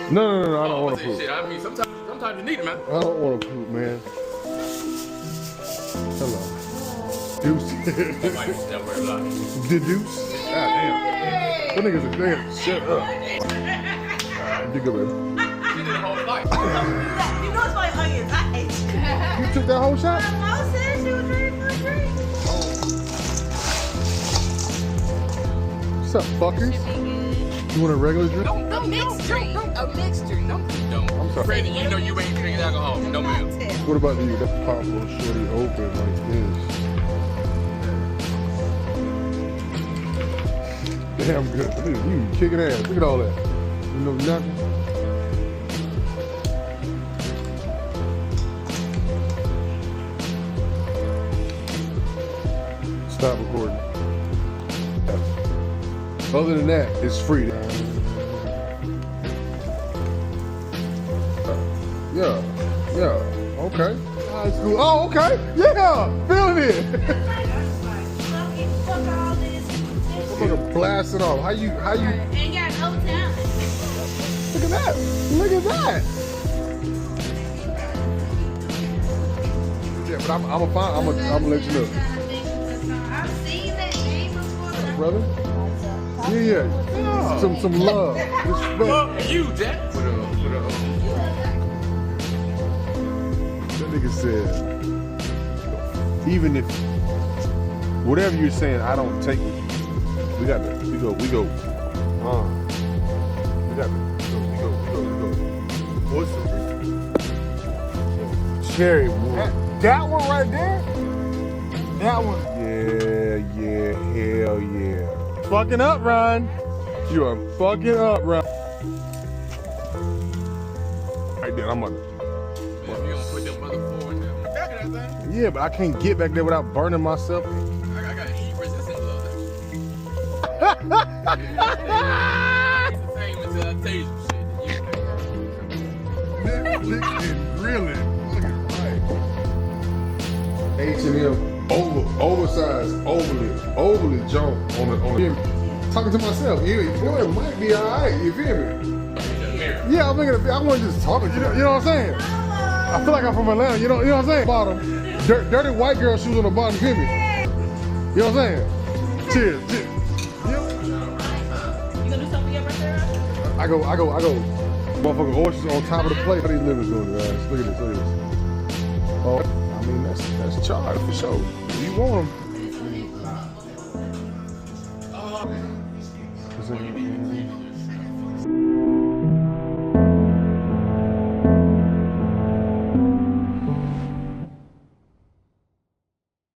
No, I don't want to poop. Shit, I mean, sometimes you need it, man. I don't want to poop, man. Hello. Deuce. The deuce. God damn. That nigga's a damn. Shut up. You good, baby. She did a whole fight. You know it's my onions. I hate you. You took that whole shot? My mom said she was ready for a drink. What's up, fuckers? You want a regular drink? A mixed drink. I'm sorry. Brady, you know you ain't drinking alcohol. No, ma'am. What about you? Let's pop a little shorty open like this. Damn good. Look at you kicking ass. Look at all that. You know nothing. Stop recording. Other than that, it's free. Yeah, okay. High school. Oh, okay. Yeah, feeling it. Fuck all this. Look at blasting off. How you? Ain't got no talent. Look at that. Look at that. Yeah, but I'm gonna let you know, I've seen that game before. brother. Yeah. Some love, respect. Love you, Jack. That nigga said, even if whatever you're saying, I don't take it. We got to. We go. We got to. We go. Oyster. Cherry wood. That one right there? That one. Yeah, hell yeah. Fucking up, Ron. You are fucking up, Ron. Right there, I'm gonna. If you don't put them mother forward in the back of that thing, Yeah, but I can't get back there without burning myself. I got heat resistant gloves. It's the same as taser shit. Lick and grilling. Look at right. H&M oversized, overly jump on the. Talking to myself, boy, it might be alright. You feel me? Yeah, I'm thinking. I wasn't just talking. You know what I'm saying? I feel like I'm from Atlanta. You know what I'm saying? Bottom, dirty white girl shoes on the bottom. You feel me? You know what I'm saying? Cheers. You gonna do something for your birthday? I go. Motherfucking oysters on top of the plate. How these livers doing, guys? Look at this. Oh, I mean that's charged for sure. You want them?